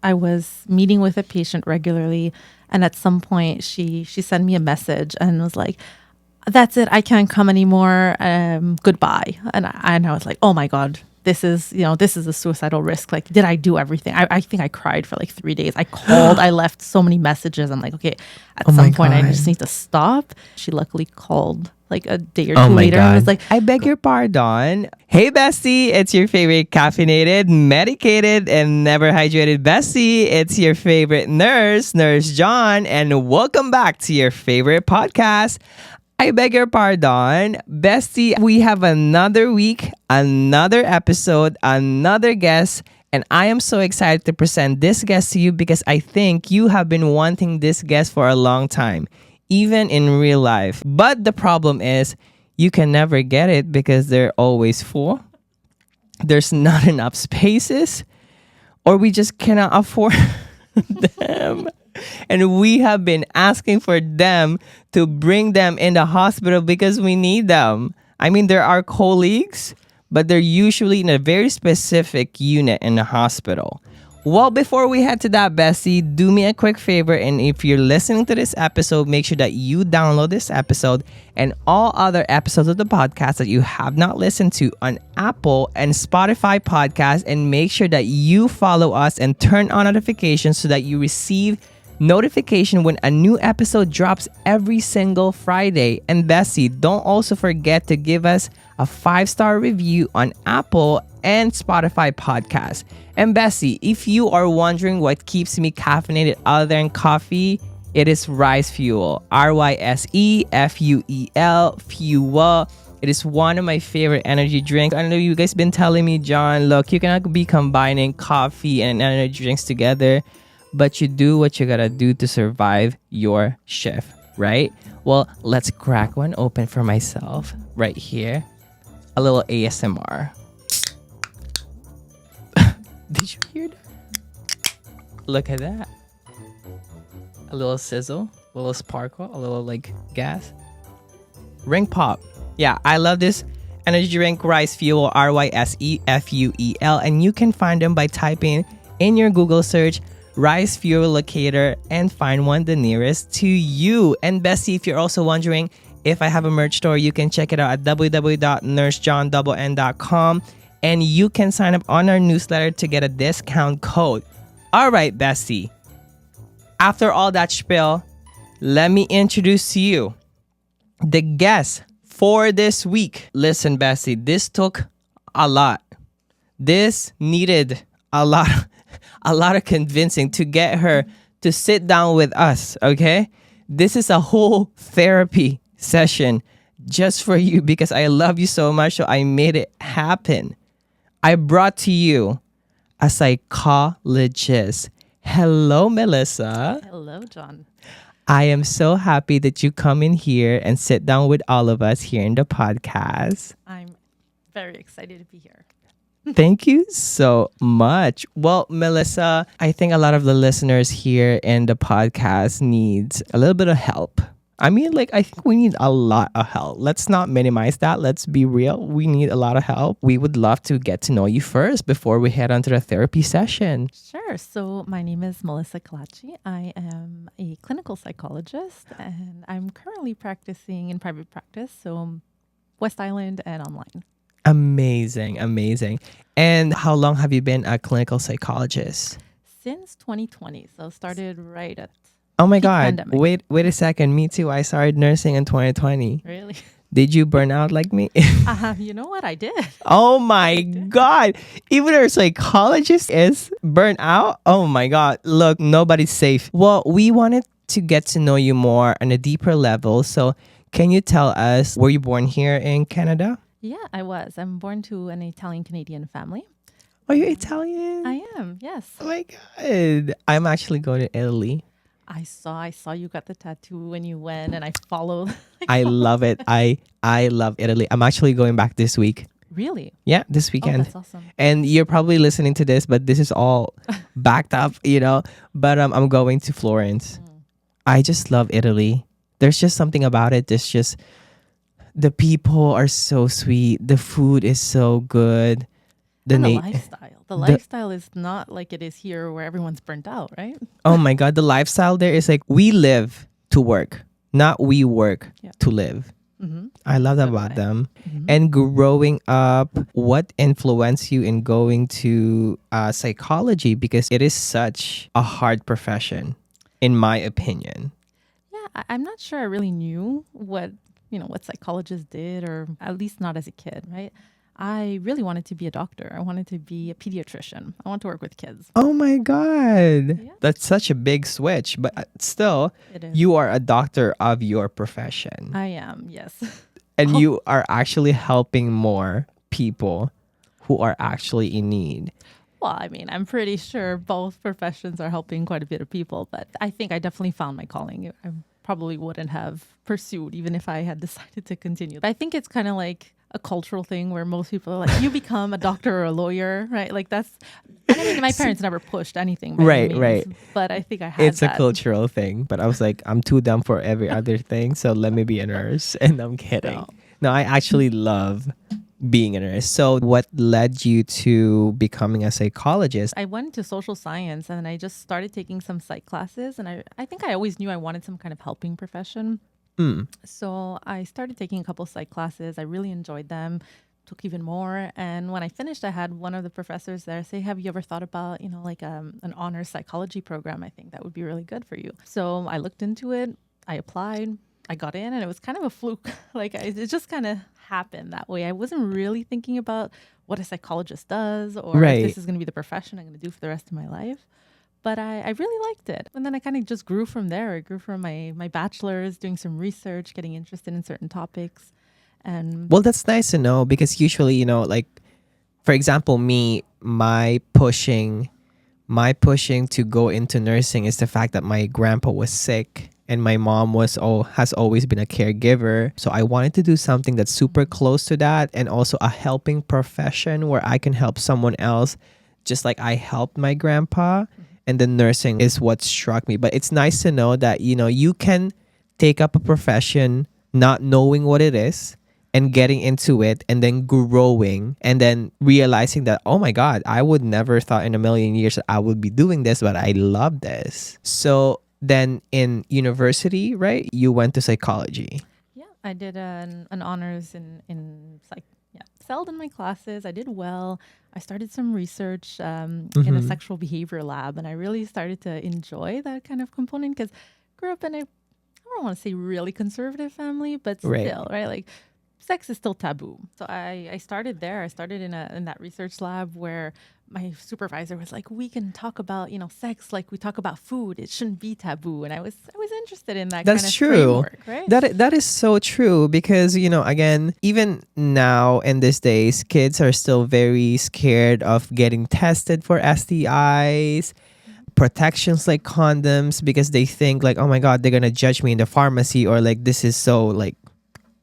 I was meeting with a patient regularly, and at some point she sent me a message and was like, "That's it, I can't come anymore. Goodbye." And I was like, "Oh my god, this is a suicidal risk. Like, did I do everything?" I think I cried for like 3 days. I called, I left so many messages. I'm like, okay, at Oh my some point I God. just need to stop. She luckily called like a day or Oh two my later and was God. like, I beg your pardon. Hey, bestie. It's your favorite caffeinated, medicated, and never hydrated bestie. It's your favorite nurse, Nurse John. And welcome back to your favorite podcast. I beg your pardon. Bestie, we have another week, another episode, another guest. And I am so excited to present this guest to you because I think you have been wanting this guest for a long time, even in real life. But the problem is, you can never get it because they're always full. There's not enough spaces, or we just cannot afford them. And we have been asking for them to bring them in the hospital because we need them. I mean, they're our colleagues, but they're usually in a very specific unit in the hospital. Well, before we head to that, Bessie, do me a quick favor. And if you're listening to this episode, make sure that you download this episode and all other episodes of the podcast that you have not listened to on Apple and Spotify podcasts. And make sure that you follow us and turn on notifications so that you receive notification when a new episode drops every single Friday. And Bessie, don't also forget to give us a 5-star review on Apple and Spotify podcasts. And Bessie, if you are wondering what keeps me caffeinated other than coffee, it is Rice Fuel. RYSEFUEL, Fuel. It is one of my favorite energy drinks. I know you guys been telling me, John, look, you cannot be combining coffee and energy drinks together, but you do what you gotta do to survive your shift, right? Well, let's crack one open for myself right here. A little ASMR. Did you hear that? Look at that. A little sizzle, a little sparkle, a little like gas. Ring pop. Yeah, I love this energy drink, Rice Fuel, RYSEFUEL. And you can find them by typing in your Google search Rice Fuel Locator and find one the nearest to you. And Bessie, if you're also wondering if I have a merch store, you can check it out at www.nursejohn.com and you can sign up on our newsletter to get a discount code. All right, Bessie. After all that spiel, let me introduce to you the guest for this week. Listen, Bessie, this took a lot. This needed a lot of convincing to get her to sit down with us, okay? This is a whole therapy session just for you because I love you so much, so I made it happen. I brought to you a psychologist. Hello, Melissa. "Hello, John." I am so happy that you come in here and sit down with all of us here in the podcast. I'm very excited to be here. Thank you so much. Well, Melissa, I think a lot of the listeners here in the podcast needs a little bit of help. I mean, like, I think we need a lot of help. Let's not minimize that. Let's be real. We need a lot of help. We would love to get to know you first before we head on to the therapy session. Sure. So my name is Melissa Kalachi. I am a clinical psychologist and I'm currently practicing in private practice, so West Island and online. Amazing, amazing. And how long have you been a clinical psychologist? Since 2020. So started right at Oh my peak God. pandemic. Wait a second. Me too. I started nursing in 2020. Really? Did you burn out like me? You know what? I did. Oh my God. Even our psychologist is burnt out. Oh my God. Look, nobody's safe. Well, we wanted to get to know you more on a deeper level. So can you tell us, were you born here in Canada? Yeah, I was. I'm born to an Italian-Canadian family. Oh, you're Italian? I am, yes. Oh my God. I'm actually going to Italy. I saw you got the tattoo when you went and I followed. I love it. I love Italy. I'm actually going back this week. Really? Yeah, this Oh, weekend. that's awesome. And you're probably listening to this, but this is all backed up, you know. But I'm going to Florence. I just love Italy. There's just something about it. There's just the people are so sweet. The food is so good. And the lifestyle The lifestyle is not like it is here where everyone's burnt out, right? Oh my God, the lifestyle there is like we live to work, not we work Yeah. to live. Mm-hmm. I love that So do about I. them. Mm-hmm. And growing up, what influenced you in going to psychology? Because it is such a hard profession, in my opinion. Yeah, I'm not sure I really knew what psychologists did, or at least not as a kid, right? I really wanted to be a doctor. I wanted to be a pediatrician. I want to work with kids. Oh my God. Yeah. That's such a big switch. But still, It is. you are a doctor of your profession. I am, yes. And you are actually helping more people who are actually in need. Well, I mean, I'm pretty sure both professions are helping quite a bit of people, but I think I definitely found my calling. I probably wouldn't have pursued even if I had decided to continue. I think it's kind of like a cultural thing where most people are like, you become a doctor or a lawyer, right? Like and I mean, my parents never pushed anything. By any means, Right. But I think I had It's that. a cultural thing. But I was like, I'm too dumb for every other thing. So let me be a nurse. And I'm kidding. No, I actually love being a nurse. So what led you to becoming a psychologist? I went into social science and I just started taking some psych classes. And I think I always knew I wanted some kind of helping profession. So I started taking a couple psych classes. I really enjoyed them, took even more. And when I finished, I had one of the professors there say, have you ever thought about, like an honors psychology program? I think that would be really good for you. So I looked into it. I applied. I got in, and it was kind of a fluke. It just kind of happened that way. I wasn't really thinking about what a psychologist does or if this is going to be the profession I'm going to do for the rest of my life. But I really liked it. And then I kind of just grew from there. I grew from my bachelor's, doing some research, getting interested in certain topics. And Well, that's nice to know because usually, like, for example, my pushing to go into nursing is the fact that my grandpa was sick and my mom has always been a caregiver. So I wanted to do something that's super close to that and also a helping profession where I can help someone else just like I helped my grandpa. And then nursing is what struck me. But it's nice to know that, you can take up a profession not knowing what it is and getting into it and then growing and then realizing that, oh my God, I would never thought in a million years that I would be doing this, but I love this. So then in university, right, you went to psychology. yeah, I did an honors in psych. Yeah, excelled in my classes. I did well. I started some research in a sexual behavior lab, and I really started to enjoy that kind of component because I grew up in I don't want to say really conservative family, but still, right? Like sex is still taboo. So I started there. I started in that research lab where my supervisor was like, we can talk about, sex like we talk about food. It shouldn't be taboo. And I was interested in that That's kind of true. framework, right? That is so true because, again, even now in these days, kids are still very scared of getting tested for STIs, protections like condoms, because they think like, oh my God, they're going to judge me in the pharmacy, or like, this is so like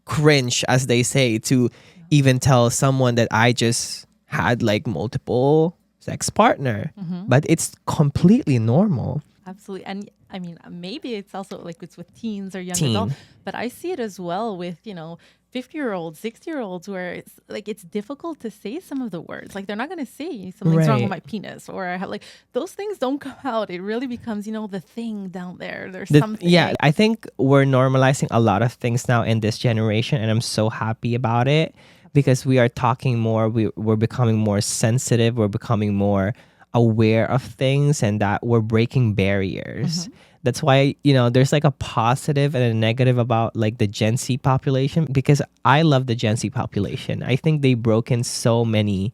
cringe, as they say, to even tell someone that I just had like multiple sex partner. But it's completely normal. Absolutely. And I mean, maybe it's also like it's with teens or young adults, but I see it as well with, 50-year-olds, 60-year-olds, where it's difficult to say some of the words. Like they're not going to say something's wrong with my penis, or I have like those things don't come out. It really becomes, the thing down there. There's something. Yeah, I think we're normalizing a lot of things now in this generation, and I'm so happy about it because we are talking more. We're becoming more sensitive. We're becoming more aware of things, and that we're breaking barriers. That's why, there's like a positive and a negative about like the Gen Z population, because I love the Gen Z population. I think they broke in so many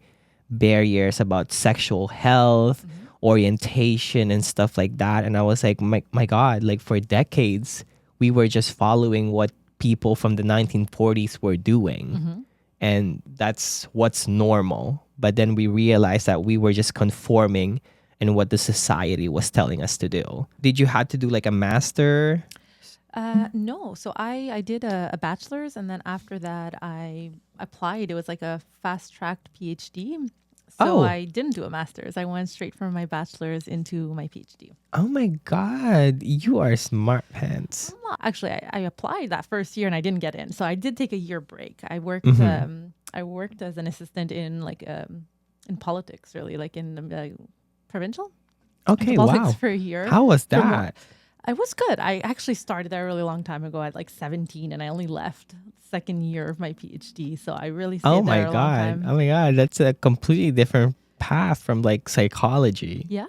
barriers about sexual health, orientation and stuff like that. And I was like, my God, like for decades, we were just following what people from the 1940s were doing. And that's what's normal. But then we realized that we were just conforming in what the society was telling us to do. Did you have to do like a master? No. So I did a bachelor's, and then after that I applied. It was like a fast-tracked PhD. So I didn't do a master's. I went straight from my bachelor's into my PhD. Oh my God, you are smart pants. Well, actually, I applied that first year and I didn't get in. So I did take a year break. I worked I worked as an assistant in like in politics, really, like in provincial Okay, politics wow. for a year. How was From that? I was good. I actually started there a really long time ago at like 17, and I only left second year of my PhD. So I really Oh stayed my there a long god. time. Oh my god, that's a completely different path from like psychology. Yeah.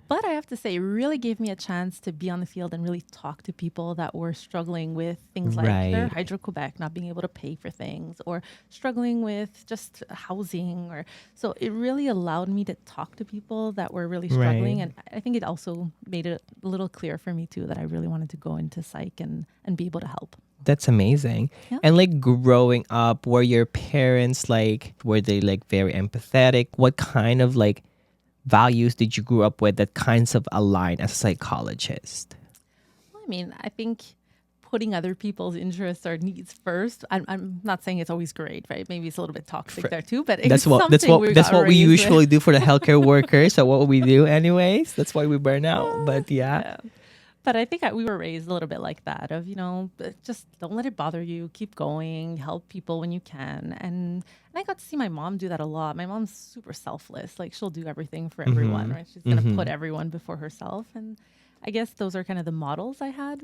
But I have to say, it really gave me a chance to be on the field and really talk to people that were struggling with things like their Right. Hydro-Quebec not being able to pay for things, or struggling with just housing. Or so it really allowed me to talk to people that were really Right. struggling. And I think it also made it a little clear for me too that I really wanted to go into psych and be able to help. That's amazing. Yeah. And like growing up, were your parents like, were they like very empathetic? What kind of like values did you grow up with that kinds of align as a psychologist? I mean, I think putting other people's interests or needs first. I'm not saying it's always great, right? Maybe it's a little bit toxic there too, but it's something we That's got what we raised with. usually do for the healthcare workers. So what we do anyways. That's why we burn out. But yeah. Yeah. But I think we were raised a little bit like that of, just don't let it bother you. Keep going, help people when you can. And I got to see my mom do that a lot. My mom's super selfless. Like she'll do everything for everyone, right? She's going to put everyone before herself. And I guess those are kind of the models I had,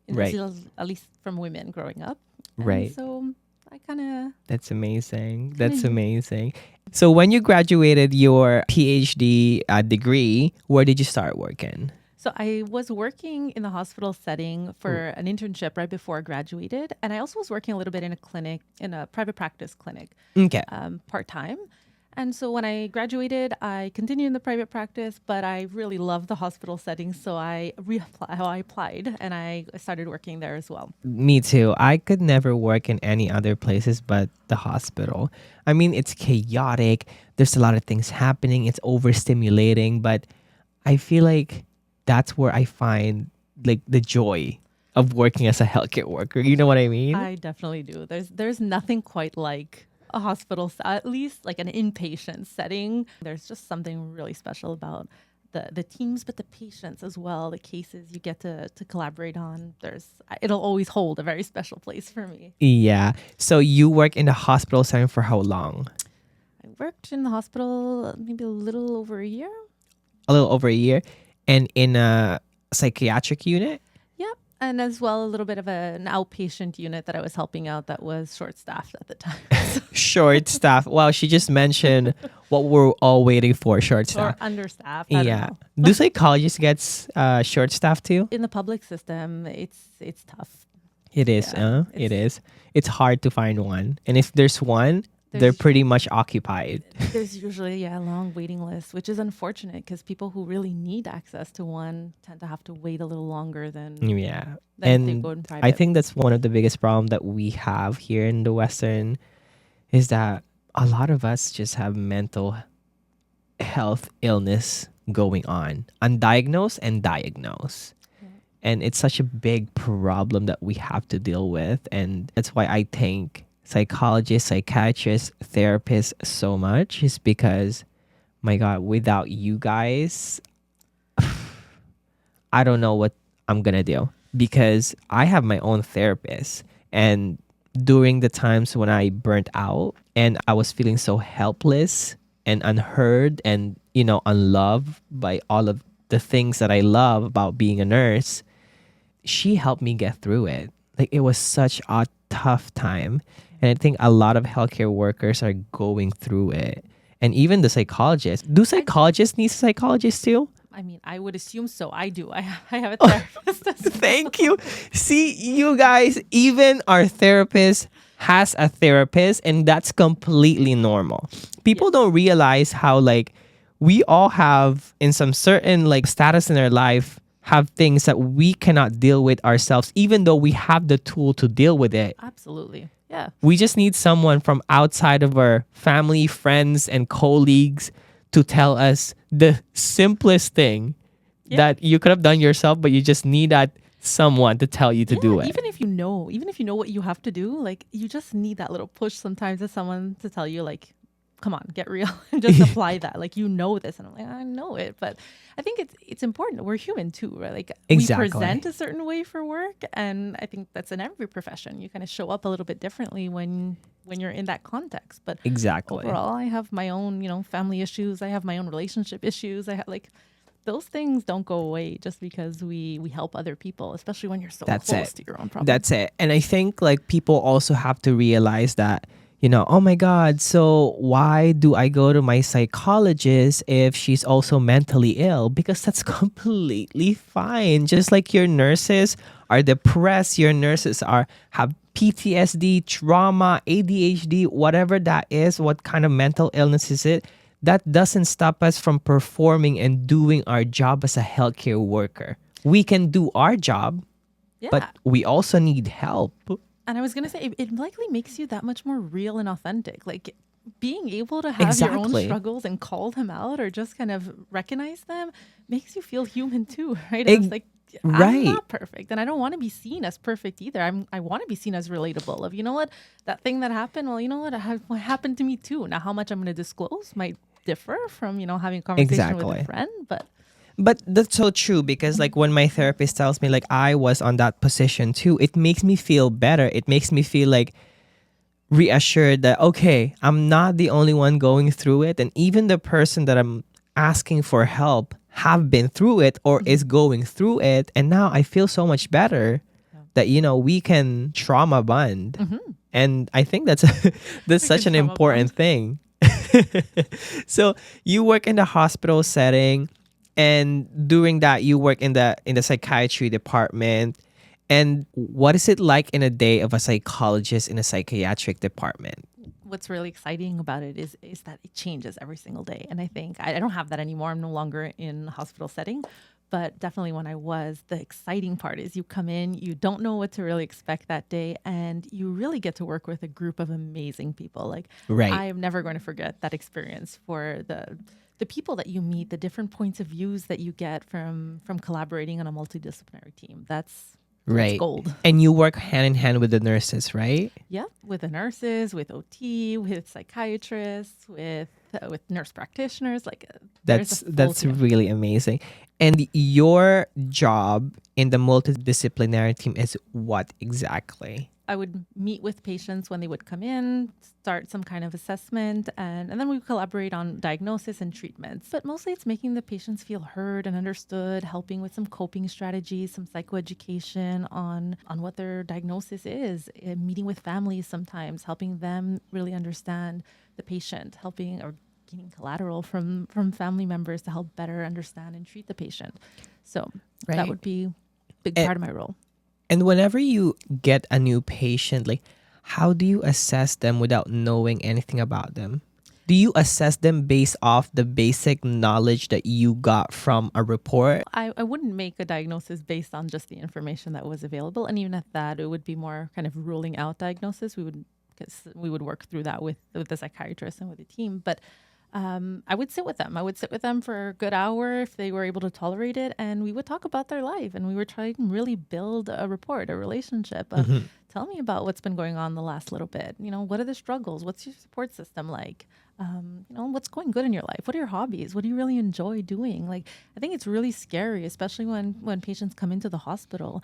Right. at least from women growing up. And Right. so I kind of That's amazing. That's amazing. So when you graduated your PhD degree, where did you start working? So I was working in the hospital setting for an internship right before I graduated. And I also was working a little bit in a clinic, in a private practice clinic, Okay. part-time. And so when I graduated, I continued in the private practice, but I really loved the hospital setting. So I applied and I started working there as well. Me too. I could never work in any other places but the hospital. I mean, it's chaotic. There's a lot of things happening. It's overstimulating, but I feel like that's where I find like the joy of working as a healthcare worker. You know what I mean? I definitely do. There's nothing quite like a hospital, at least like an inpatient setting. There's just something really special about the teams, but the patients as well, the cases you get to collaborate on. It'll always hold a very special place for me. Yeah. So you work in the hospital setting for how long? I worked in the hospital maybe a little over a year. A little over a year. And in a psychiatric unit? Yep. And as well, a little bit of an outpatient unit that I was helping out that was short-staffed at the time. Short staff. Well, she just mentioned what we're all waiting for, short Or staff. understaffed. I don't Yeah. know. Do psychologists get short staff too? In the public system, it's tough. It is. Yeah, It is. It's hard to find one. And if there's one, they're There's- pretty much occupied. There's usually a long waiting list, which is unfortunate because people who really need access to one tend to have to wait a little longer than Yeah. than if they And go in private. I think that's one of the biggest problem that we have here in the Western is that a lot of us just have mental health illness going on, undiagnosed and diagnosed. And it's such a big problem that we have to deal with. And that's why I think psychologists, psychiatrists, therapists so much is because, my God, without you guys, I don't know what I'm going to do because I have my own therapist. And during the times when I burnt out and I was feeling so helpless and unheard and, unloved by all of the things that I love about being a nurse, she helped me get through it. Like it was such a tough time. And I think a lot of healthcare workers are going through it. And even the psychologists. Do psychologists need psychologists too? I mean, I would assume so. I do. I have a therapist. As well. Thank you. See, you guys, even our therapist has a therapist, and that's completely normal. People don't realize how, like, we all have, in some certain, like, status in our life, have things that we cannot deal with ourselves, even though we have the tool to deal with it. Absolutely. Yeah. We just need someone from outside of our family, friends, and colleagues to tell us the simplest thing that you could have done yourself, but you just need that someone to tell you to do it. Even if you know what you have to do, like you just need that little push sometimes of someone to tell you, like, come on, get real and just apply that. Like, you know this. And I'm like, I know it. But I think it's important. We're human too, right? Like, Exactly. we present a certain way for work. And I think that's in every profession. You kind of show up a little bit differently when you're in that context. But Exactly. overall, I have my own, family issues. I have my own relationship issues. I have those things don't go away just because we help other people, especially when you're so close to your own problem. That's it. And I think like people also have to realize that, oh my God, so why do I go to my psychologist if she's also mentally ill? Because that's completely fine. Just like your nurses are depressed, your nurses have PTSD, trauma, ADHD, whatever that is, what kind of mental illness is it? That doesn't stop us from performing and doing our job as a healthcare worker. We can do our job, but we also need help. And I was going to say, it likely makes you that much more real and authentic. Like, being able to have your own struggles and call them out or just kind of recognize them makes you feel human too, right? It's like, I'm not perfect, and I don't want to be seen as perfect either. I want to be seen as relatable. Of, what, that thing that happened, well, what happened to me too. Now, how much I'm going to disclose might differ from, having a conversation with a friend, But that's so true, because like when my therapist tells me like I was on that position too, it makes me feel better. It makes me feel like reassured that, okay, I'm not the only one going through it. And even the person that I'm asking for help have been through it or is going through it. And now I feel so much better that, we can trauma bond. And I think that's such an important thing. So you work in the hospital setting, and during that you work in the psychiatry department. And what is it like in a day of a psychologist in a psychiatric department? What's really exciting about it is that it changes every single day. And I think I don't have that anymore. I'm no longer in a hospital setting. But definitely when I was, the exciting part is you come in, you don't know what to really expect that day, and you really get to work with a group of amazing people. Like, I am never going to forget that experience for the people that you meet, the different points of views that you get from collaborating on a multidisciplinary team. That's gold. And you work hand in hand with the nurses, right? Yeah, with the nurses, with OT, with psychiatrists, with nurse practitioners. Like, that's really amazing. And your job in the multidisciplinary team is what exactly? I would meet with patients when they would come in, start some kind of assessment, and then we would collaborate on diagnosis and treatments. But mostly it's making the patients feel heard and understood, helping with some coping strategies, some psychoeducation on what their diagnosis is, meeting with families sometimes, helping them really understand the patient, helping or getting collateral from family members to help better understand and treat the patient. So that would be a big part of my role. And whenever you get a new patient, like, how do you assess them without knowing anything about them? Do you assess them based off the basic knowledge that you got from a report? I wouldn't make a diagnosis based on just the information that was available. And even at that, it would be more kind of ruling out diagnosis. We would work through that with the psychiatrist and with the team. But I would sit with them. I would sit with them for a good hour if they were able to tolerate it. And we would talk about their life. And we were trying to really build a rapport, a relationship of, tell me about what's been going on the last little bit. What are the struggles? What's your support system like? What's going good in your life? What are your hobbies? What do you really enjoy doing? Like, I think it's really scary, especially when patients come into the hospital.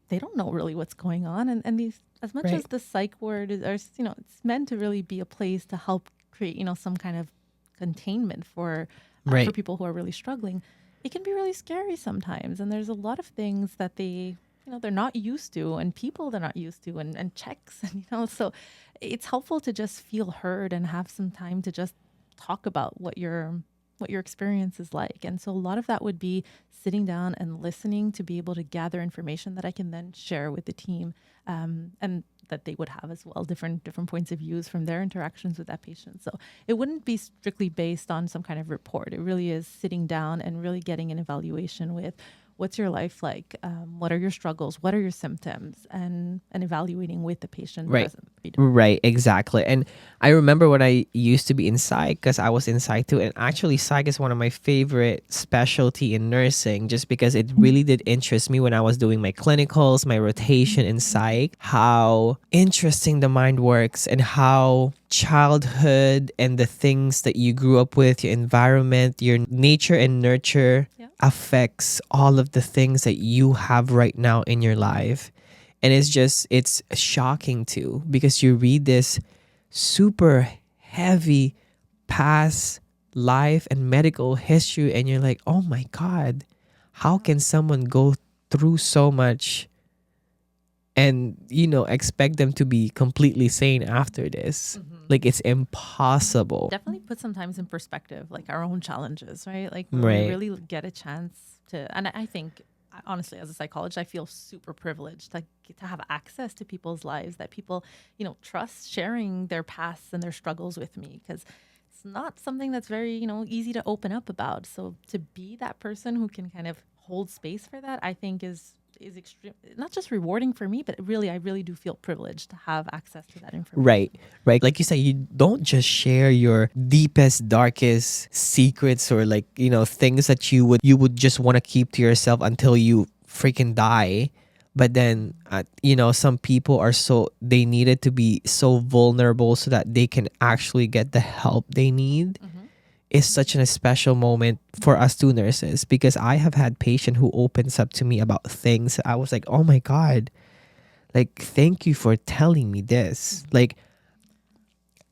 They don't know really what's going on. And these, as much as the psych ward is, it's meant to really be a place to help create, some kind of containment for people who are really struggling. It can be really scary sometimes. And there's a lot of things that they're not used to, and people they're not used to, and checks, and, so it's helpful to just feel heard and have some time to just talk about what your experience is like. And so a lot of that would be sitting down and listening to be able to gather information that I can then share with the team, and that they would have as well, different points of views from their interactions with that patient. So it wouldn't be strictly based on some kind of report. It really is sitting down and really getting an evaluation with what's your life like, what are your struggles, what are your symptoms, and evaluating with the patient present. Right, exactly. And I remember when I used to be in psych, because I was in psych too. And actually, psych is one of my favorite specialty in nursing, just because it really did interest me when I was doing my clinicals, my rotation in psych, how interesting the mind works and how childhood and the things that you grew up with, your environment, your nature and nurture affects all of the things that you have right now in your life. And it's shocking too, because you read this super heavy past life and medical history and you're like, oh my God, how can someone go through so much and, expect them to be completely sane after this? Like, it's impossible. Definitely put sometimes in perspective, like our own challenges, right? Like when we Right. really get a chance to, and I think honestly, as a psychologist, I feel super privileged to get to have access to people's lives that people, trust sharing their pasts and their struggles with me, because it's not something that's very, easy to open up about. So to be that person who can kind of hold space for that, I think is extreme, not just rewarding for me, but I really do feel privileged to have access to that information. Right. Like you said, you don't just share your deepest, darkest secrets or like, things that you would just want to keep to yourself until you freaking die. But then, some people they needed to be so vulnerable so that they can actually get the help they need. Is such a special moment for us two nurses, because I have had patient who opens up to me about things. I was like, oh my God, like, thank you for telling me this. Like,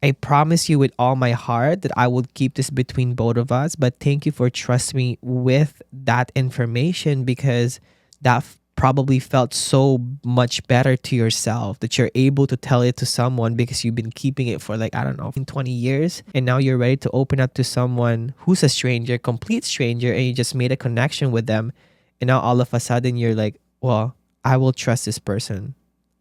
I promise you with all my heart that I would keep this between both of us, but thank you for trusting me with that information, because that probably felt so much better to yourself that you're able to tell it to someone, because you've been keeping it for like, I don't know, 20 years. And now you're ready to open up to someone who's a stranger, complete stranger, and you just made a connection with them. And now all of a sudden you're like, well, I will trust this person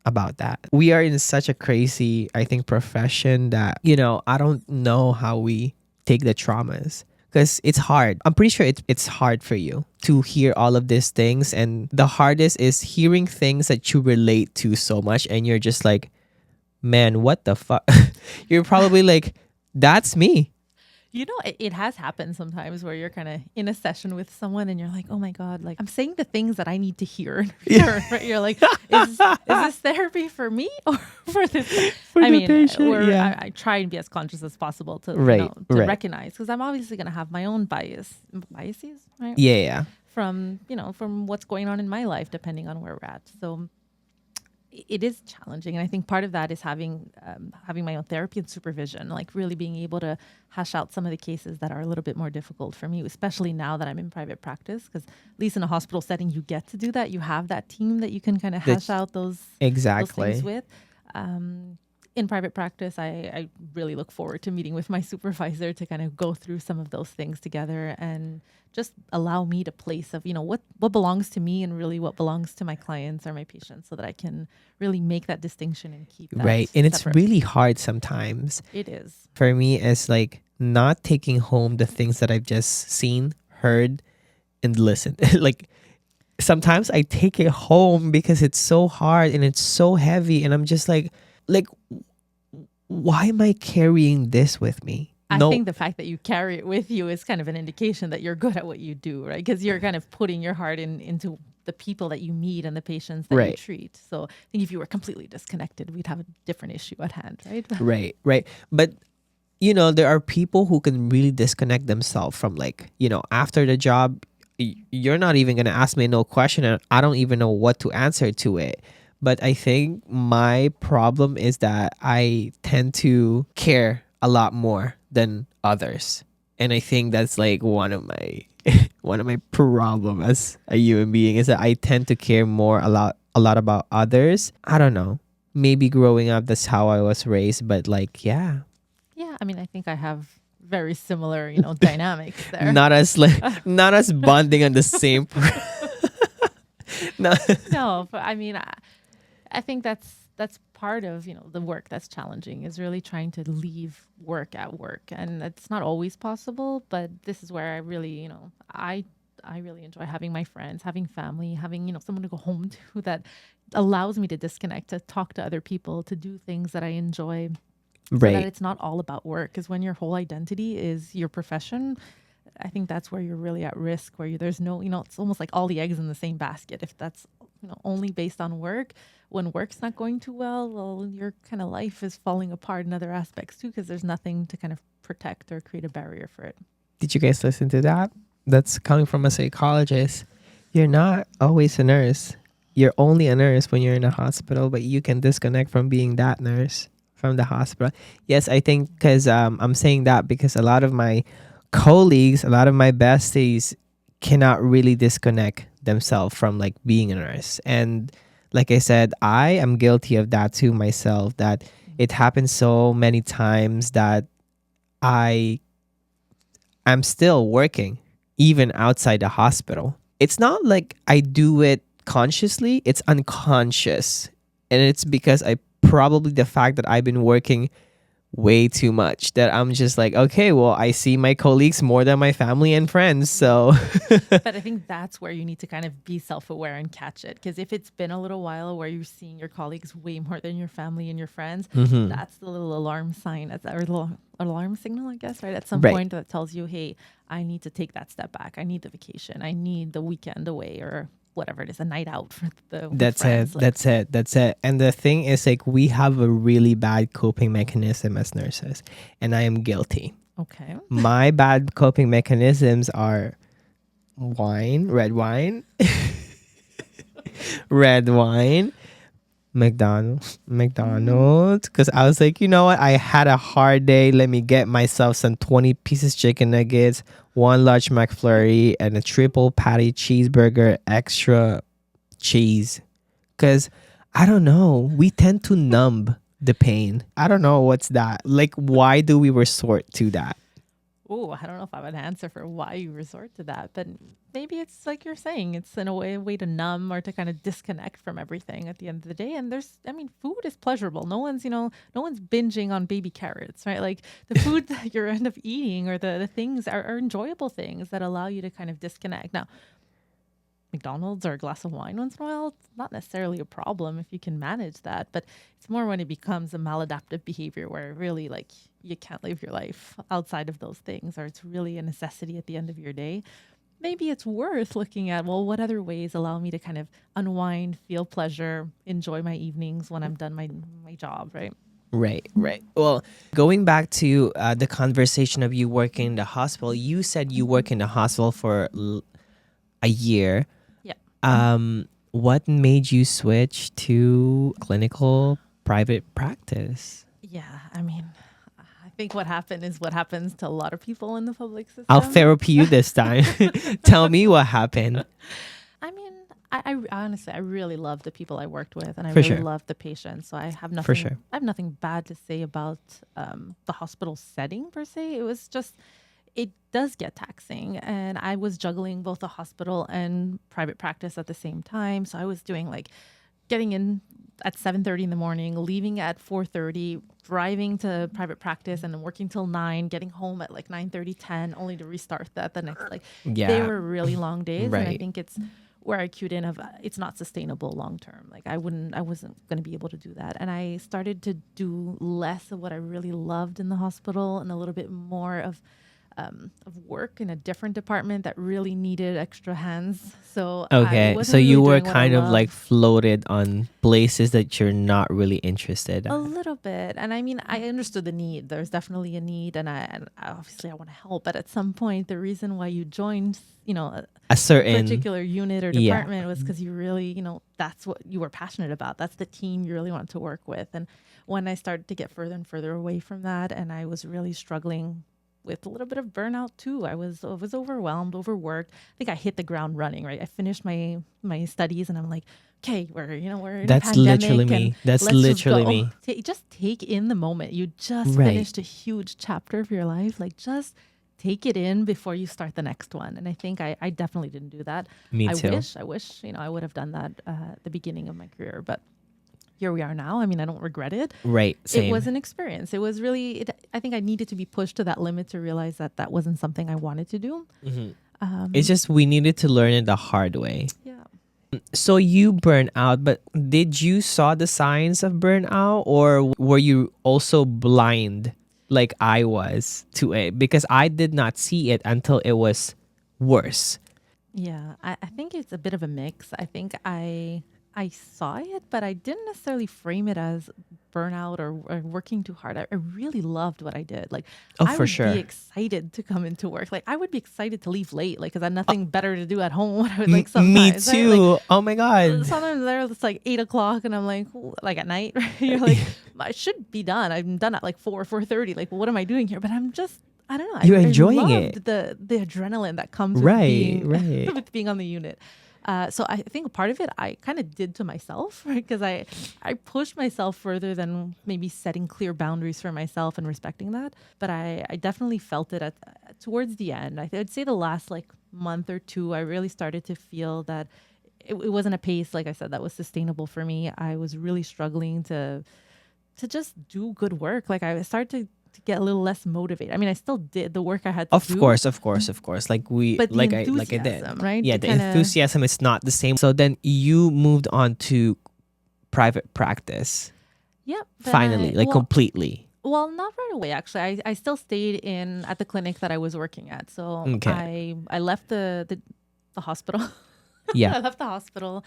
about that. We are in such a crazy, I think, profession that, I don't know how we take the traumas, because it's hard. I'm pretty sure it's hard for you to hear all of these things. And the hardest is hearing things that you relate to so much. And you're just like, man, what the fuck? You're probably like, that's me. It has happened sometimes where you're kind of in a session with someone and you're like, oh my God, like I'm saying the things that I need to hear. You're like, is this therapy for me or for this? For the patient, I try and be as conscious as possible to, Right. recognize, because I'm obviously going to have my own biases, right? Yeah. From what's going on in my life, depending on where we're at. So it is challenging, and I think part of that is having my own therapy and supervision, like really being able to hash out some of the cases that are a little bit more difficult for me, especially now that I'm in private practice, because at least in a hospital setting, you get to do that. You have that team that you can kind of hash out those things with. In private practice, I really look forward to meeting with my supervisor to kind of go through some of those things together and just allow me to place of, what belongs to me and really what belongs to my clients or my patients, so that I can really make that distinction and keep that Right. And it's separate. really hard sometimes. It is. For me, it's like not taking home the things that I've just seen, heard, and listened. Like, sometimes I take it home because it's so hard and it's so heavy, and I'm just like, why am I carrying this with me? I think the fact that you carry it with you is kind of an indication that you're good at what you do, right? Because you're kind of putting your heart into the people that you meet and the patients that you treat. So I think if you were completely disconnected, we'd have a different issue at hand, right? Right. But, there are people who can really disconnect themselves from, like, after the job, you're not even going to ask me no question, and I don't even know what to answer to it. But I think my problem is that I tend to care a lot more than others. And I think that's like one of my problem as a human being, is that I tend to care a lot about others. I don't know. Maybe growing up, that's how I was raised, but like, yeah. Yeah, I mean, I think I have very similar, dynamics there. Not as bonding on the same No, but I mean, I think that's part of the work that's challenging, is really trying to leave work at work, and it's not always possible. But this is where I really I I really enjoy having my friends, having family, having, someone to go home to that allows me to disconnect, to talk to other people, to do things that I enjoy so that Right. it's not all about work. Because when your whole identity is your profession, I think that's where you're really at risk, where there's no, it's almost like all the eggs in the same basket. If that's, only based on work, when work's not going too well, your kind of life is falling apart in other aspects too, because there's nothing to kind of protect or create a barrier for it. Did you guys listen to that? That's coming from a psychologist. You're not always a nurse. You're only a nurse when you're in a hospital, but you can disconnect from being that nurse from the hospital. Yes, I think because I'm saying that because a lot of my colleagues, a lot of my besties cannot really disconnect themselves from like being a nurse. And like I said, I am guilty of that too myself, that it happens so many times that I am still working even outside the hospital. It's not like I do it consciously, it's unconscious. And it's because I probably the fact that I've been working way too much that I'm just like, okay, well, I see my colleagues more than my family and friends. So, But I think that's where you need to kind of be self-aware and catch it. Because if it's been a little while where you're seeing your colleagues way more than your family and your friends, that's the little alarm sign, or little alarm signal, I guess, right? At some Right. point that tells you, hey, I need to take that step back. I need the vacation. I need the weekend away, or whatever it is, a night out for the That's friends. it. That's it. And the thing is, like, we have a really bad coping mechanism as nurses, and I am guilty. Okay. My bad coping mechanisms are wine, red wine, red wine, McDonald's. Because I was like, you know what? I had a hard day. Let me get myself some 20 pieces chicken nuggets, one large McFlurry, and a triple patty cheeseburger, extra cheese. Because I don't know, we tend to numb the pain. I don't know what's that. Like, why do we resort to that? Oh, I don't know if I have an answer for why you resort to that, but maybe it's like you're saying, it's in a way to numb or to kind of disconnect from everything at the end of the day. And food is pleasurable. No one's binging on baby carrots, right? Like the food that you end up eating, or the things are enjoyable things that allow you to kind of disconnect. Now, McDonald's or a glass of wine once in a while, it's not necessarily a problem if you can manage that, but it's more when it becomes a maladaptive behavior where really like you can't live your life outside of those things, or it's really a necessity at the end of your day. Maybe it's worth looking at, well, what other ways allow me to kind of unwind, feel pleasure, enjoy my evenings when I'm done my job, right? Right. Well, going back to the conversation of you working in the hospital, you said you work in the hospital for a year. Yeah. What made you switch to clinical private practice? Yeah. I think what happened is what happens to a lot of people in the public system. I'll therapy you this time. Tell me what happened. I honestly, I really love the people I worked with, and I For really sure. love the patients. So I have nothing. For sure. I have nothing bad to say about the hospital setting per se. It was just, it does get taxing, and I was juggling both a hospital and private practice at the same time. So I was doing like getting in at 7:30 in the morning, leaving at 4:30, driving to private practice, and then working till 9, getting home at like 9:30, 10, only to restart that the next. Like Yeah. they were really long days, and I Right. think it's where I cued in of it's not sustainable long term. Like I wasn't going to be able to do that, and I started to do less of what I really loved in the hospital and a little bit more of work in a different department that really needed extra hands. So I Okay. wasn't So you really were doing what I kind of like loved. floated on places that you're not really interested A in. little bit. And I understood the need. There's definitely a need. And obviously I want to help. But at some point, the reason why you joined, A certain particular unit or Yeah. department was because you really, that's what you were passionate about. That's the team you really wanted to work with. And when I started to get further and further away from that, and I was really struggling with a little bit of burnout too. I was overwhelmed, overworked. I think I hit the ground running, right? I finished my studies, and I'm like, okay, we're in a That's pandemic, literally and me. That's let's just literally go. me. Just take in the moment. You just Right. finished a huge chapter of your life. Like just take it in before you start the next one. And I think I definitely didn't do that. Me I too. wish, I would have done that at the beginning of my career, but here we are now. I don't regret it. Right. Same. It was an experience. It was really, I think I needed to be pushed to that limit to realize that that wasn't something I wanted to do. Mhm. It's just we needed to learn it the hard way. Yeah. So you burn out, but did you saw the signs of burnout, or were you also blind like I was to it? Because I did not see it until it was worse. Yeah, I think it's a bit of a mix. I think I saw it, but I didn't necessarily frame it as burnout or working too hard. I really loved what I did. Like, Oh, I for would sure. be excited to come into work. Like, I would be excited to leave late, like, because I had nothing better to do at home. I would like Me sometimes, right? too. Like, Oh my god. sometimes there it's like 8 o'clock, and I'm like, like at night, right? You're like, I should be done. I'm done at like 4:30. Like, what am I doing here? But I'm just, I don't know. You're I enjoying loved it. the adrenaline that comes with Right, being right. with being on the unit. So I think part of it I kind of did to myself, right? Because I pushed myself further than maybe setting clear boundaries for myself and respecting that. But I definitely felt it towards the end. I'd say the last like month or two, I really started to feel that it wasn't a pace, like I said, that was sustainable for me. I was really struggling to just do good work. Like I started to get a little less motivated. I mean, I still did the work I had to Of do. course, of course, of course. Like we, But the like I did. enthusiasm, right? Yeah, to the kinda- enthusiasm is not the same. So then you moved on to private practice Yep. then finally, like well, completely. Well, not right away. Actually, I still stayed in at the clinic that I was working at. So Okay. I left the hospital. I Yeah. left the hospital,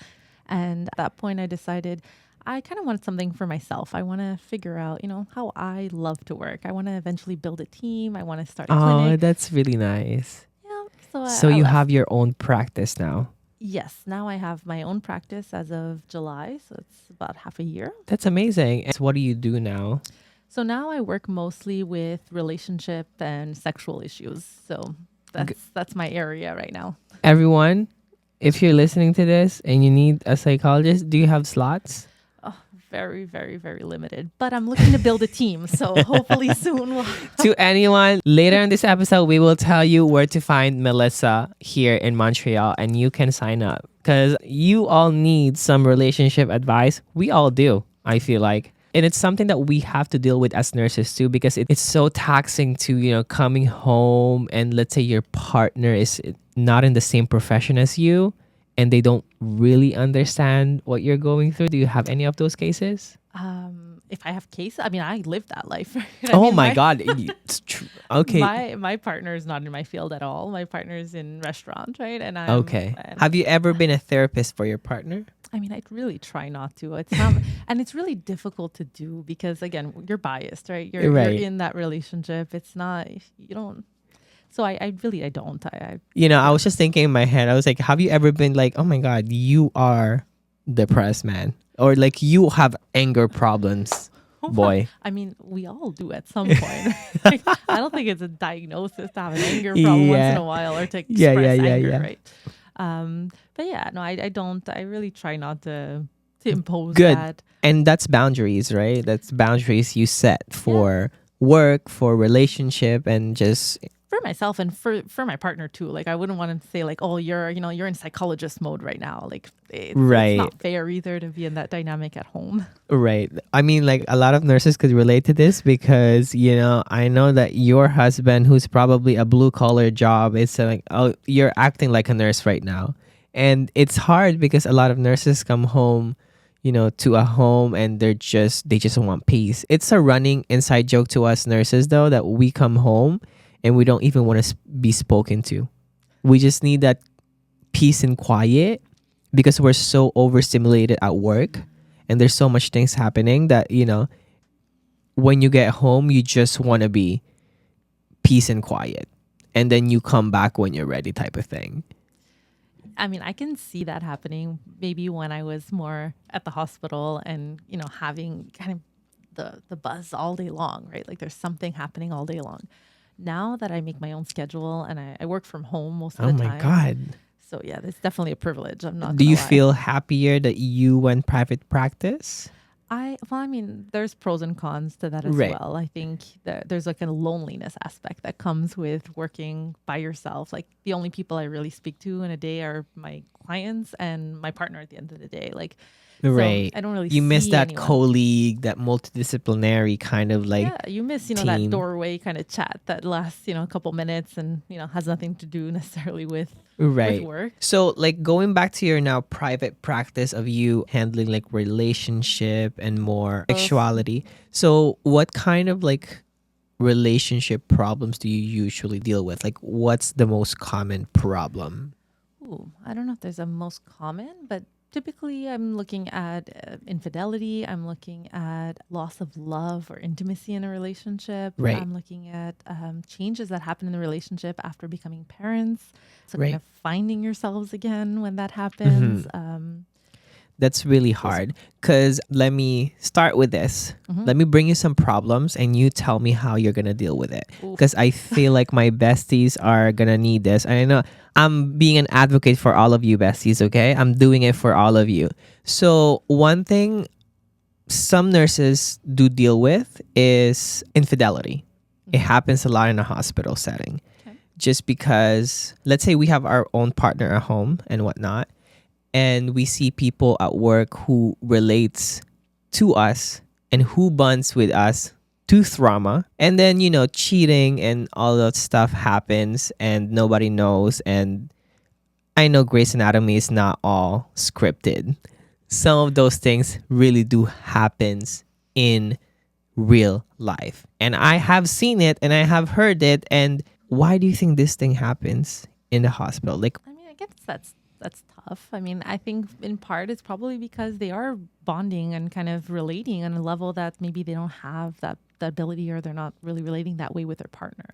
and at that point, I decided I kind of wanted something for myself. I want to figure out, how I love to work. I want to eventually build a team. I want to start a Oh, clinic. that's really nice. Yeah. So So I you left. have your own practice now. Yes. Now I have my own practice as of July. So it's about half a year. That's amazing. And so what do you do now? So now I work mostly with relationship and sexual issues. So that's my area right now. Everyone, if you're listening to this and you need a psychologist, do you have slots? Oh, very, very, very limited. But I'm looking to build a team. So hopefully soon we'll To anyone, later in this episode, we will tell you where to find Melissa here in Montreal, and you can sign up because you all need some relationship advice. We all do, I feel like. And it's something that we have to deal with as nurses too, because it's so taxing to, coming home and let's say your partner is not in the same profession as you and they don't really understand what you're going through. Do you have any of those cases? if I have cases, I mean, I live that life. Right? Oh my God. It's true. Okay. My partner is not in my field at all. My partner is in restaurant, right? And Okay. Have you ever been a therapist for your partner? I mean, I really try not to. It's not, and it's really difficult to do because again, you're biased, right? You're Right. in that relationship. It's not, you don't. So I really, I don't. I was just thinking in my head, I was like, have you ever been like, oh my God, you are depressed, man? Or like you have anger problems, boy. I mean, we all do at some point. Like, I don't think it's a diagnosis to have an anger problem once in a while or to express anger, right? But yeah, no, I don't. I really try not to impose Good. that. And that's boundaries, right? That's boundaries you set for work, for relationship, and just For myself and for my partner too. Like I wouldn't want to say like, oh, you're in psychologist mode right now. Like it's not fair either to be in that dynamic at home. right. I mean, like a lot of nurses could relate to this because I know that your husband, who's probably a blue collar job, is like, oh, you're acting like a nurse right now, and it's hard because a lot of nurses come home, to a home and they just want peace. It's a running inside joke to us nurses though that we come home and we don't even want to be spoken to. We just need that peace and quiet because we're so overstimulated at work and there's so much things happening that, when you get home, you just want to be peace and quiet. And then you come back when you're ready type of thing. I mean, I can see that happening maybe when I was more at the hospital and, having kind of the buzz all day long, right? Like there's something happening all day long. Now that I make my own schedule and I work from home most of the time. Oh my God. So yeah, it's definitely a privilege. I'm not. Do you gonna lie. feel happier that you went private practice? I mean, there's pros and cons to that as Right. well. I think that there's like a loneliness aspect that comes with working by yourself. Like the only people I really speak to in a day are my clients and my partner at the end of the day. Like, so Right. I don't really You miss see that anyone. colleague, that multidisciplinary kind of like Yeah, you miss, that team. doorway kind of chat that lasts, a couple minutes and, has nothing to do necessarily with Right. work. So like going back to your now private practice of you handling like relationship and more sexuality. So what kind of like relationship problems do you usually deal with? Like what's the most common problem? Ooh, I don't know if there's a most common, but typically I'm looking at infidelity. I'm looking at loss of love or intimacy in a relationship. Right. I'm looking at changes that happen in the relationship after becoming parents. So kind Right. of finding yourselves again when that Hmm. happens. That's really Those. hard because let me start with this. Mhm. Let me bring you some problems and you tell me how you're going to deal with it. Because Oof. I feel like my besties are going to need this. I know I'm being an advocate for all of you, besties, okay? I'm doing it for all of you. So, one thing some nurses do deal with is infidelity. It Mhm. happens a lot in a hospital setting. Okay. Just because, let's say we have our own partner at home and whatnot, and we see people at work who relates to us and who bonds with us to trauma, and then cheating and all that stuff happens and nobody knows. And I know Grey's Anatomy is not all scripted. Some of those things really do happens in real life, and I have seen it and I have heard it. And why do you think this thing happens in the hospital? Like, I mean, I guess that's tough. I mean, I think in part it's probably because they are bonding and kind of relating on a level that maybe they don't have that ability, or they're not really relating that way with their partner.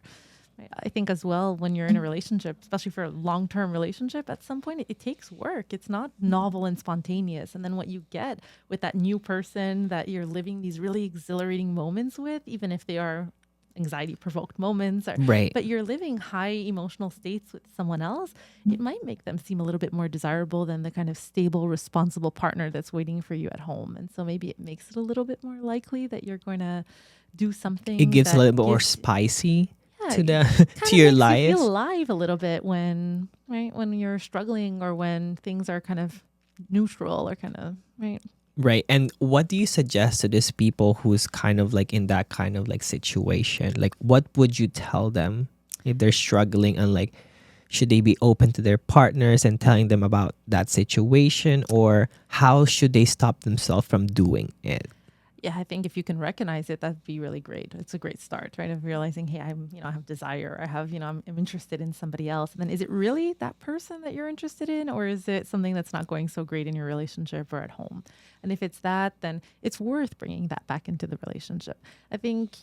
I think as well, when you're in a relationship, especially for a long-term relationship, at some point it takes work. It's not novel and spontaneous. And then what you get with that new person that you're living these really exhilarating moments with, even if they are anxiety provoked moments, or right. but you're living high emotional states with someone else, it might make them seem a little bit more desirable than the kind of stable, responsible partner that's waiting for you at home. And so maybe it makes it a little bit more likely that you're going to do It something gives a that little bit more gives, spicy yeah, to it the kind to of your makes you feel lives. alive a little bit when, right, when you're struggling or when things are kind of neutral or kind of, right. Right. And what do you suggest to these people who's kind of like in that kind of like situation? Like what would you tell them if they're struggling, and like should they be open to their partners and telling them about that situation, or how should they stop themselves from doing it? Yeah, I think if you can recognize it, that'd be really great. It's a great start, right? Of realizing, hey, I have desire. I have, I'm interested in somebody else. And then is it really that person that you're interested in, or is it something that's not going so great in your relationship or at home? And if it's that, then it's worth bringing that back into the relationship. I think,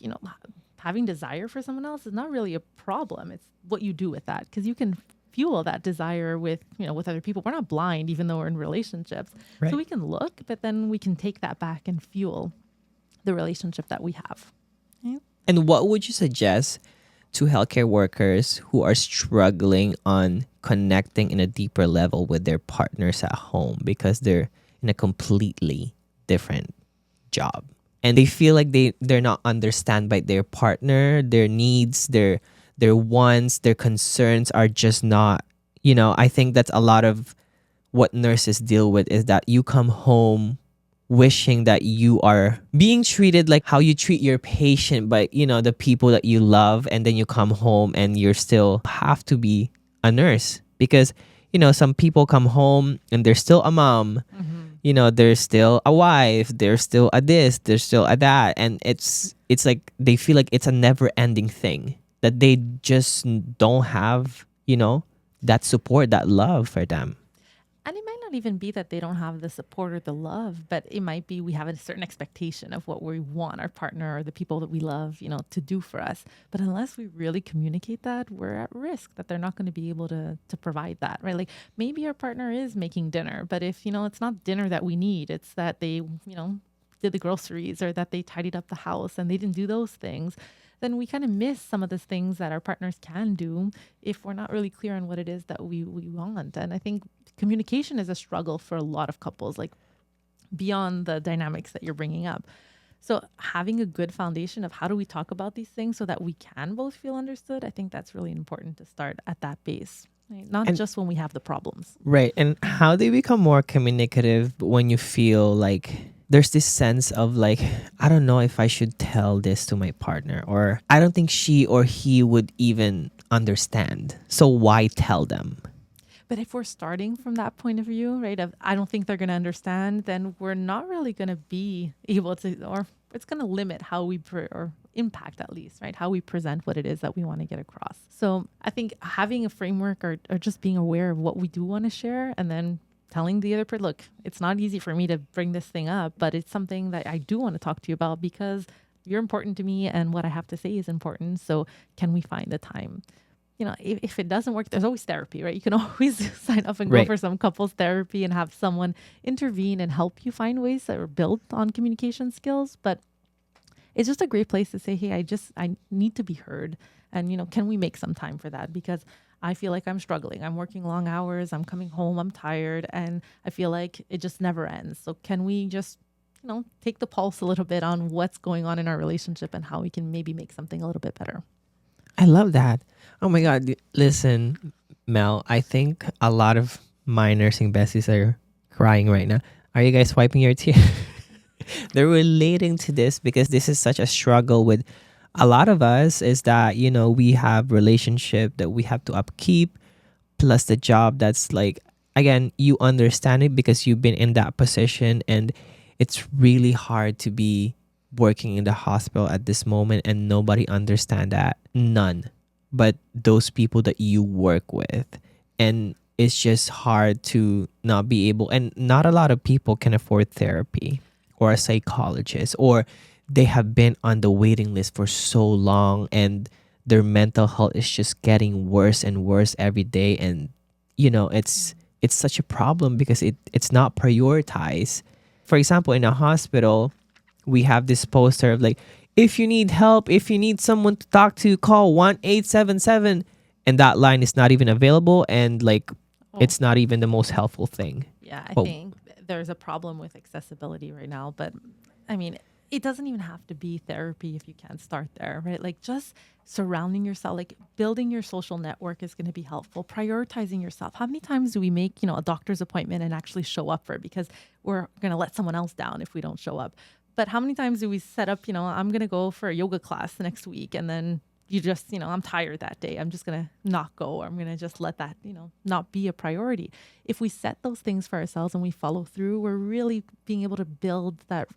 having desire for someone else is not really a problem. It's what you do with that, because you can fuel that desire with, with other people. We're not blind, even though we're in relationships. So Right. we can look, but then we can take that back and fuel the relationship that we have. Yeah. And what would you suggest to healthcare workers who are struggling on connecting in a deeper level with their partners at home because they're in a completely different job? And they feel like they're not understood by their partner, their needs, their wants, their concerns are just not, I think that's a lot of what nurses deal with, is that you come home wishing that you are being treated like how you treat your patient, but the people that you love, and then you come home and you're still have to be a nurse because some people come home and they're still a mom, Mm-hmm. they're still a wife, they're still a this, they're still a that, and it's like they feel like it's a never ending thing, that they just don't have that support, that love for them. And it might not even be that they don't have the support or the love, but it might be we have a certain expectation of what we want our partner or the people that we love, to do for us. But unless we really communicate that, we're at risk that they're not going to be able to provide that, right? Like maybe our partner is making dinner, but if, it's not dinner that we need, it's that they, did the groceries or that they tidied up the house and they didn't do those things, then we kind of miss some of the things that our partners can do if we're not really clear on what it is that we want. And I think communication is a struggle for a lot of couples. Like beyond the dynamics that you're bringing up. So having a good foundation of how do we talk about these things so that we can both feel understood, I think that's really important to start at that base, right? Not And just when we have the problems. right. And how do you become more communicative when you feel like there's this sense of like, I don't know if I should tell this to my partner, or I don't think she or he would even understand. So why tell them? But if we're starting from that point of view, right, of I don't think they're going to understand, then we're not really going to be able to, or it's going to limit how we, or impact at least, right, how we present what it is that we want to get across. So I think having a framework or just being aware of what we do want to share and then telling the other person, look, it's not easy for me to bring this thing up, but it's something that I do want to talk to you about because you're important to me and what I have to say is important. So can we find the time? You know, if it doesn't work, there's always therapy, right? You can always sign up and go Right. for some couples therapy and have someone intervene and help you find ways that are built on communication skills. But it's just a great place to say, hey, I need to be heard. And, you know, can we make some time for that? Because I feel like I'm struggling. I'm working long hours. I'm coming home. I'm tired. And I feel like it just never ends. So can we just, you know, take the pulse a little bit on what's going on in our relationship and how we can maybe make something a little bit better? I love that. Oh my God. Listen, Mel, I think a lot of my nursing besties are crying right now. Are you guys wiping your tears? They're relating to this because this is such a struggle with a lot of us is that, you know, we have relationship that we have to upkeep plus the job that's like, again, you understand it because you've been in that position and it's really hard to be working in the hospital at this moment and nobody understand that. None. But those people that you work with. And it's just hard to not be able, and not a lot of people can afford therapy or a psychologist, or they have been on the waiting list for so long and their mental health is just getting worse and worse every day. And you know, it's such a problem because it's not prioritized. For example, in a hospital, we have this poster of like, if you need help, if you need someone to talk to, call 1-877, and that line is not even available, and like it's not even the most helpful thing. Yeah, I Oh. think there's a problem with accessibility right now, but I mean, it doesn't even have to be therapy if you can't start there, right? Like just surrounding yourself, like building your social network is going to be helpful. Prioritizing yourself. How many times do we make, you know, a doctor's appointment and actually show up for it because we're going to let someone else down if we don't show up? But how many times do we set up, you know, I'm going to go for a yoga class next week and then you just, you know, I'm tired that day. I'm just going to not go, or I'm going to just let that, you know, not be a priority. If we set those things for ourselves and we follow through, we're really being able to build that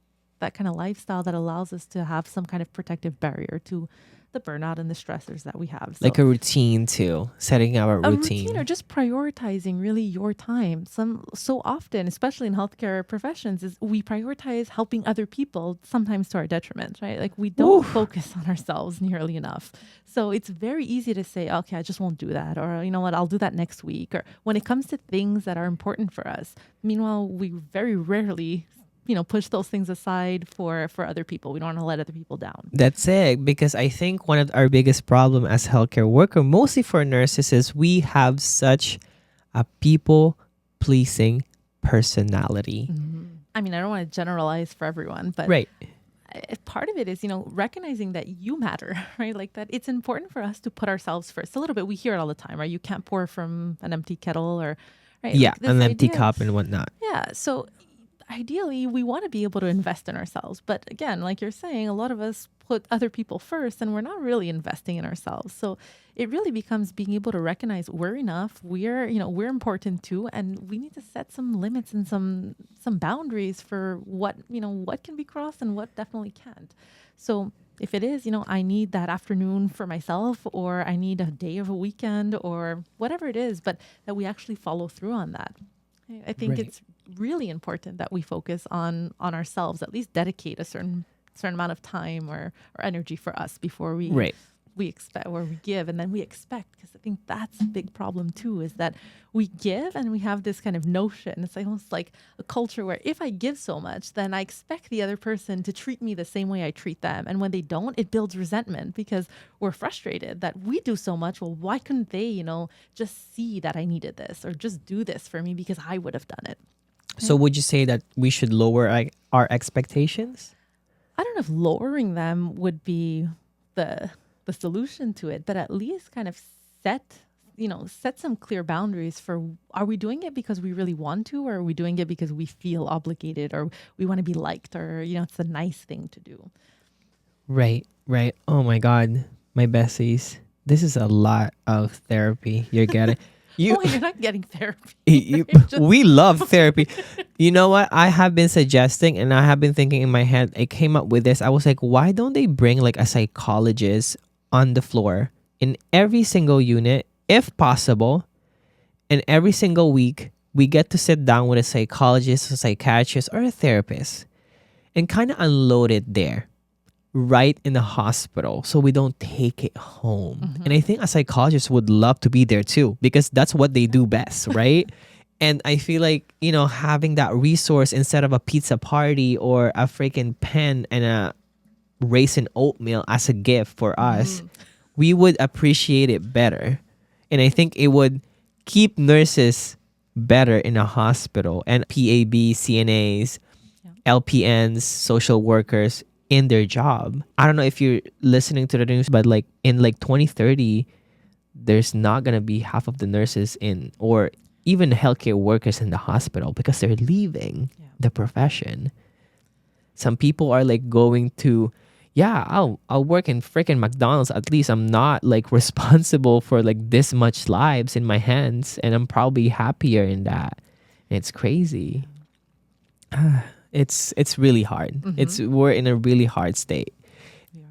kind of lifestyle that allows us to have some kind of protective barrier to the burnout and the stressors that we have. So Like a routine too, setting our a routine. routine or just prioritizing really your time. So often, especially in healthcare professions, is we prioritize helping other people, sometimes to our detriment, right? Like we don't focus on ourselves nearly enough. So it's very easy to say, okay, I just won't do that, or you know what, I'll do that next week. Or when it comes to things that are important for us, meanwhile, we very rarely, you know, push those things aside for other people. We don't want to let other people down. That's it. Because I think one of our biggest problem as healthcare worker, mostly for nurses, is we have such a people pleasing personality. I mean, I don't want to generalize for everyone, but Right. part of it is, you know, recognizing that you matter, right? Like that it's important for us to put ourselves first. A little bit, we hear it all the time, right? You can't pour from an empty kettle, or right? Yeah, Like this an empty idea- cup and whatnot. Yeah. So ideally, we want to be able to invest in ourselves. But again, like you're saying, a lot of us put other people first and we're not really investing in ourselves. So it really becomes being able to recognize we're enough, we're important too, and we need to set some limits and some boundaries for what can be crossed and what definitely can't. So if it is, I need that afternoon for myself, or I need a day of a weekend, or whatever it is, but that we actually follow through on that. I think Right. it's really important that we focus on ourselves, at least dedicate a certain amount of time or energy for us before we Right. we expect, or we give, and then we expect, because I think that's a big problem too, is that we give and we have this kind of notion. It's almost like a culture where if I give so much, then I expect the other person to treat me the same way I treat them. And when they don't, it builds resentment because we're frustrated that we do so much. Well, why couldn't they, just see that I needed this, or just do this for me because I would have done it? So would you say that we should lower our expectations? I don't know if lowering them would be the solution to it, but at least kind of set set some clear boundaries for, are we doing it because we really want to, or are we doing it because we feel obligated, or we want to be liked, or it's a nice thing to do. Right, right. Oh my God, my besties. This is a lot of therapy you're getting. You, Oh, you're not getting therapy. you we love therapy. You know what? I have been suggesting and I have been thinking in my head, I came up with this. I was like, why don't they bring like a psychologist on the floor in every single unit, if possible, and every single week we get to sit down with a psychologist, a psychiatrist, or a therapist and kind of unload it there right in the hospital so we don't take it home. And I think a psychologist would love to be there too because that's what they do best, right? And I feel like, having that resource instead of a pizza party or a freaking pen and a raisin oatmeal as a gift for us, we would appreciate it better. And I think it would keep nurses better in a hospital and PAB, CNAs, LPNs, social workers in their job. I don't know if you're listening to the news, but like in like 2030, there's not going to be half of the nurses in or even healthcare workers in the hospital because they're leaving the profession. Some people are like going to, I'll work in freaking McDonald's. At least I'm not like responsible for like this much lives in my hands, and I'm probably happier in that. And it's crazy. It's really hard. We're in a really hard state.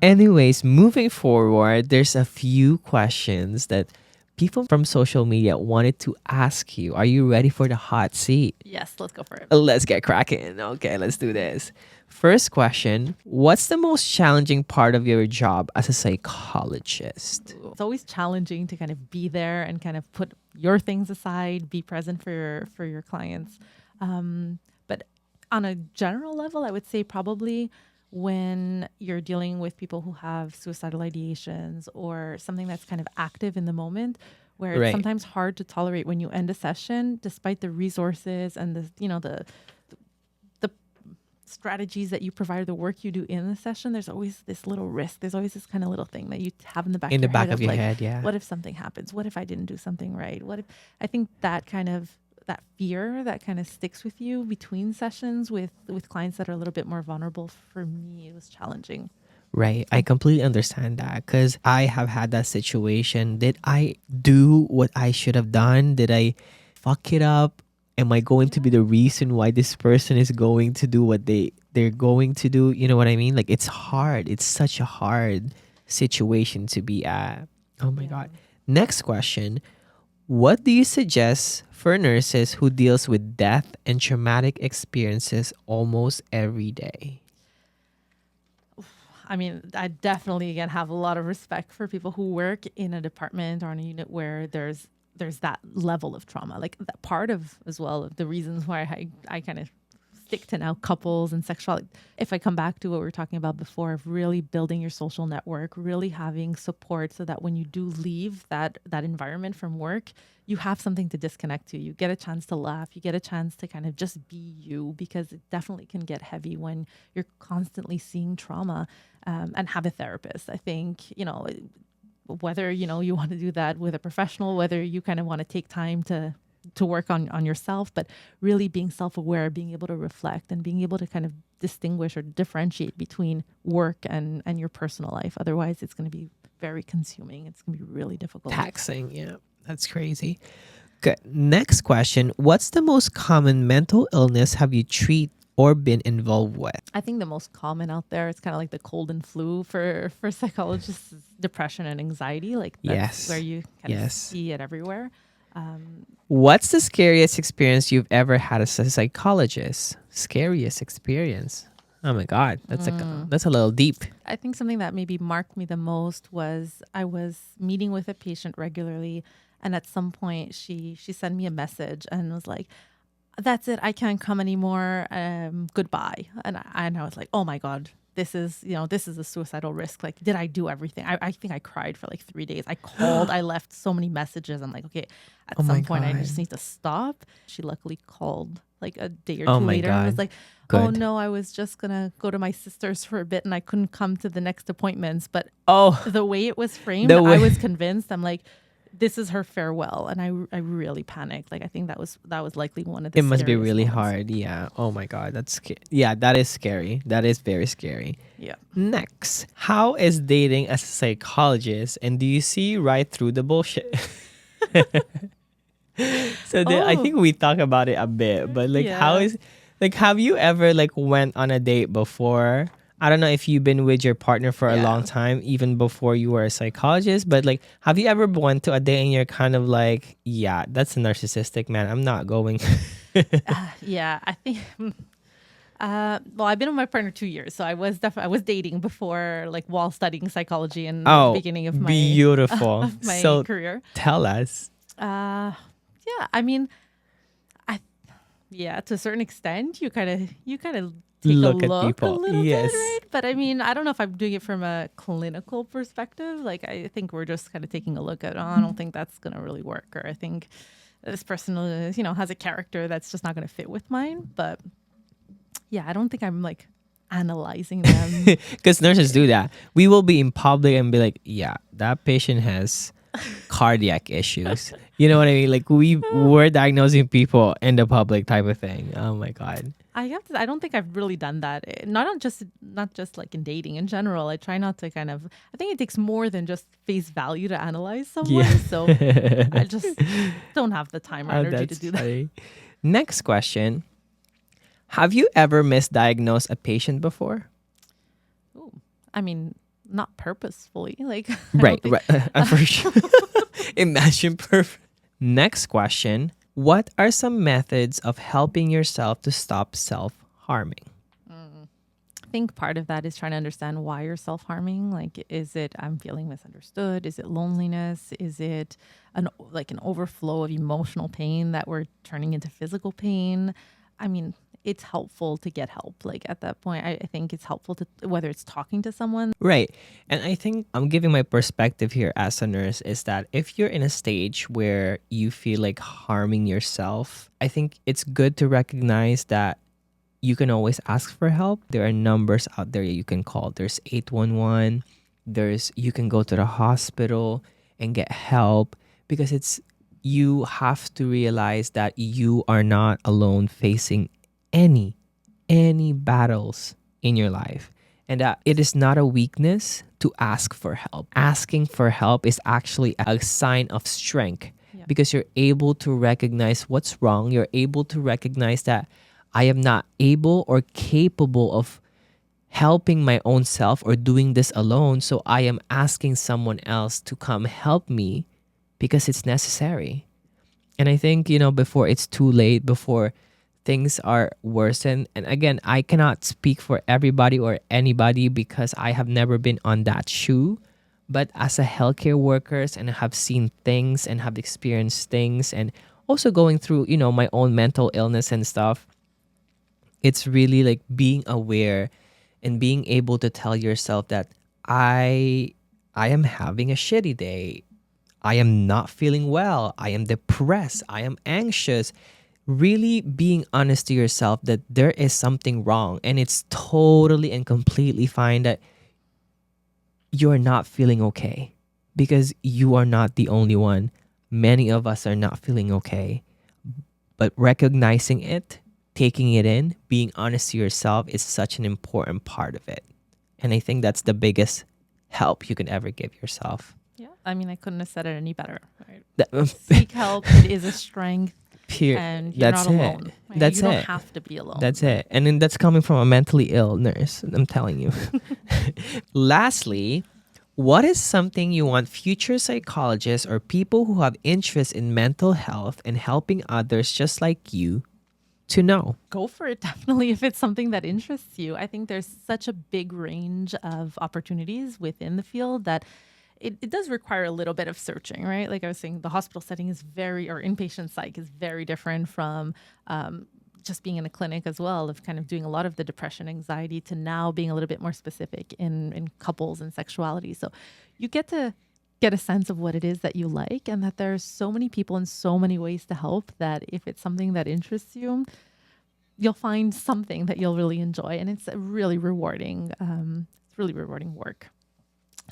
Anyways, moving forward, there's a few questions that people from social media wanted to ask you. Are you ready for the hot seat? Yes, let's go for it. Let's get cracking. Okay, let's do this. First question, what's the most challenging part of your job as a psychologist? It's always challenging to kind of be there and kind of put your things aside, be present for your clients. But on a general level, I would say probably when you're dealing with people who have suicidal ideations or something that's kind of active in the moment, where it's sometimes hard to tolerate when you end a session, despite the resources and the strategies that you provide, the work you do in the session. There's always this little risk. There's always this kind of little thing that you have in the back of your head. Yeah. What if something happens? What if I didn't do something right? What if I think that fear that kind of sticks with you between sessions with clients that are a little bit more vulnerable, for me, it was challenging. Right. I completely understand that because I have had that situation. Did I do what I should have done? Did I fuck it up? Am I going to be the reason why this person is going to do what they're going to do? You know what I mean? Like, it's hard. It's such a hard situation to be at. Oh my God. Next question. What do you suggest for nurses who deals with death and traumatic experiences almost every day? I mean, I definitely, again, have a lot of respect for people who work in a department or in a unit where there's that level of trauma. Like, that part of, as well, of the reasons why I kind of stick to now couples and sexuality. If I come back to what we were talking about before, of really building your social network, really having support so that when you do leave that environment from work, you have something to disconnect to. You get a chance to laugh. You get a chance to kind of just be you, because it definitely can get heavy when you're constantly seeing trauma, and have a therapist. I think, whether, you want to do that with a professional, whether you kind of want to take time to work on yourself, but really being self-aware, being able to reflect and being able to kind of distinguish or differentiate between work and your personal life. Otherwise, it's going to be very consuming. It's going to be really difficult. Taxing. Yeah, that's crazy. Good. Next question. What's the most common mental illness have you treated or been involved with? I think the most common out there, it's kind of like the cold and flu for psychologists, is depression and anxiety. Like, that's where you kind of see it everywhere. What's the scariest experience you've ever had as a psychologist? Scariest experience? Oh my God, that's a little deep. I think something that maybe marked me the most was I was meeting with a patient regularly, and at some point she sent me a message and was like, "That's it, I can't come anymore. Goodbye." And I was like, "Oh my God, this is, this is a suicidal risk. Like, did I do everything? I think I cried for like 3 days. I called, I left so many messages. I'm like, okay, at Oh my some point I God. just need to stop. She luckily called like a day or Oh two my later and was God. like, oh Good. no, I was just gonna go to my sister's for a bit and I couldn't come to the next appointments. But Oh, the way it was framed, the I way. was convinced. I'm like, this is her farewell, and I really panicked. Like, I think that was likely one of the It must be scariest really moments. hard. Yeah. Oh my God. Yeah, that is scary. That is very scary. Yeah. Next, how is dating as a psychologist, and do you see right through the bullshit? I Oh, think we talk about it a bit, but like, yeah. have you ever like went on a date before? I don't know if you've been with your partner for a long Yeah. time, even before you were a psychologist, but like, have you ever went to a date and you're kind of like, yeah, that's narcissistic, man. I'm not going. Yeah, I think. Well, I've been with my partner 2 years, so I was dating before, like while studying psychology and the Oh, beginning of my beautiful. of my So career. tell us. Yeah, I mean, I yeah, to a certain extent, you kind of take a Look at look a people. little bit, Yes. right? But I mean, I don't know if I'm doing it from a clinical perspective. Like, I think we're just kind of taking a look at, oh, I don't think that's gonna really work, or I think this person is, has a character that's just not gonna fit with mine. But yeah, I don't think I'm like analyzing them. Because nurses do that. We will be in public and be like, yeah, that patient has cardiac issues. You know what I mean? Like we're diagnosing people in the public type of thing. Oh my God. I don't think I've really done that. Not just like in dating in general. I try not to I think it takes more than just face value to analyze someone. Yeah. So I just don't have the time or Oh, energy to that's do that. funny. Next question. Have you ever misdiagnosed a patient before? Ooh, I mean, not purposefully. Like, I Right, don't think, right. I'm for sure. Imagine perfect. Next question. What are some methods of helping yourself to stop self-harming? I think part of that is trying to understand why you're self-harming. Like, is it I'm feeling misunderstood? Is it loneliness? Is it an overflow of emotional pain that we're turning into physical pain? I mean, it's helpful to get help. Like, at that point, I think it's helpful to, whether it's talking to someone. Right. And I think I'm giving my perspective here as a nurse is that if you're in a stage where you feel like harming yourself, I think it's good to recognize that you can always ask for help. There are numbers out there you can call. There's 811. You can go to the hospital and get help because you have to realize that you are not alone facing any battles in your life, and that it is not a weakness to ask for help. Asking for help is actually a sign of strength. Yeah. Because you're able to recognize what's wrong. You're able to recognize that I am not able or capable of helping my own self or doing this alone, so I am asking someone else to come help me because it's necessary. And I think, before it's too late, before things are worsened. And again, I cannot speak for everybody or anybody because I have never been on that shoe. But as a healthcare workers and have seen things and have experienced things and also going through, my own mental illness and stuff, it's really like being aware and being able to tell yourself that I am having a shitty day. I am not feeling well. I am depressed. I am anxious. Really being honest to yourself that there is something wrong, and it's totally and completely fine that you're not feeling okay, because you are not the only one. Many of us are not feeling okay. But recognizing it, taking it in, being honest to yourself is such an important part of it. And I think that's the biggest help you can ever give yourself. Yeah. I mean, I couldn't have said it any better. Right? That- Seek help. It is a strength. Pure. And you're That's not it. alone. Right? That's you don't it. have to be alone. That's it. And then that's coming from a mentally ill nurse, I'm telling you. Lastly, what is something you want future psychologists or people who have interest in mental health and helping others just like you to know? Go for it, definitely, if it's something that interests you. I think there's such a big range of opportunities within the field that it does require a little bit of searching, right? Like I was saying, the hospital setting or inpatient psych is very different from just being in a clinic as well, of kind of doing a lot of the depression, anxiety, to now being a little bit more specific in couples and sexuality. So you get to get a sense of what it is that you like, and that there's so many people and so many ways to help, that if it's something that interests you, you'll find something that you'll really enjoy. And it's a really rewarding, it's really rewarding work.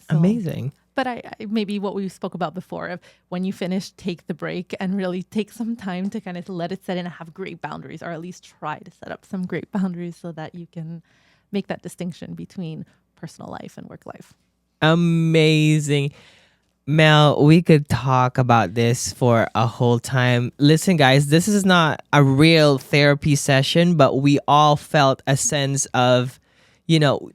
So, Amazing. but I maybe what we spoke about before, of when you finish, take the break and really take some time to kind of let it set in and have great boundaries, or at least try to set up some great boundaries so that you can make that distinction between personal life and work life. Amazing. Mel, we could talk about this for a whole time. Listen, guys, this is not a real therapy session, but we all felt a sense of,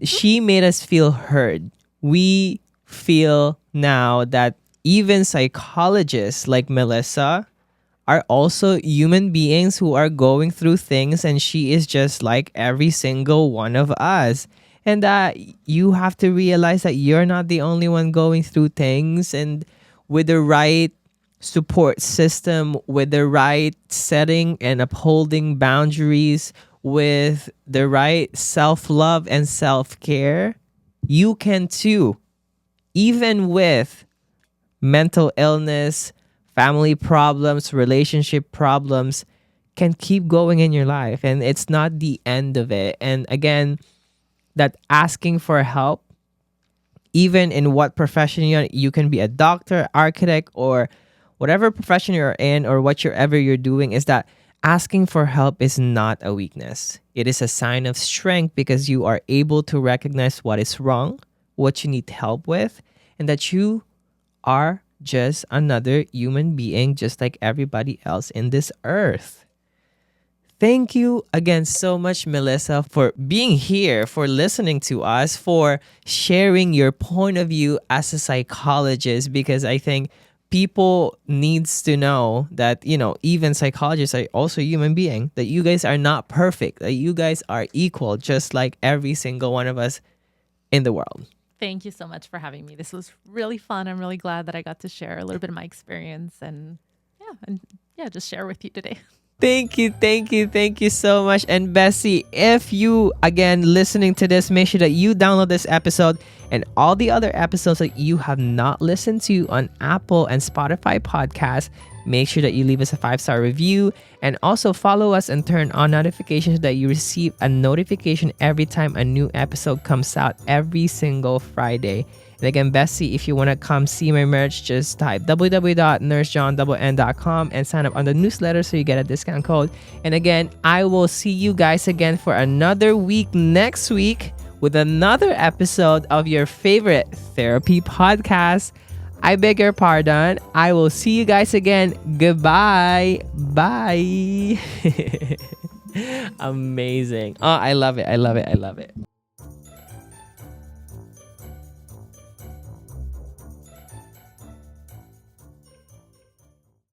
she made us feel heard. We feel now that even psychologists like Melissa are also human beings who are going through things, and she is just like every single one of us. And that you have to realize that you're not the only one going through things, and with the right support system, with the right setting and upholding boundaries, with the right self-love and self-care, you can too. Even with mental illness, family problems, relationship problems, can keep going in your life, and it's not the end of it. And again, that asking for help, even in what profession you can be a doctor, architect, or whatever profession you're in, or whatever you're doing, is that asking for help is not a weakness. It is a sign of strength, because you are able to recognize what is wrong, what you need help with, and that you are just another human being just like everybody else in this earth. Thank you again so much, Melissa, for being here, for listening to us, for sharing your point of view as a psychologist, because I think people needs to know that, even psychologists are also human beings, that you guys are not perfect, that you guys are equal, just like every single one of us in the world. Thank you so much for having me. This was really fun. I'm really glad that I got to share a little bit of my experience and just share with you today. Thank you so much. And Bessie, if you, again, listening to this, make sure that you download this episode and all the other episodes that you have not listened to on Apple and Spotify podcasts. Make sure that you leave us a 5-star review, and also follow us and turn on notifications so that you receive a notification every time a new episode comes out every single Friday. And again, Bessie, if you want to come see my merch, just type www.nursejohn.com and sign up on the newsletter so you get a discount code. And again, I will see you guys again for another week next week with another episode of your favorite therapy podcast. I beg your pardon. I will see you guys again. Goodbye. Bye. Amazing. Oh, I love it.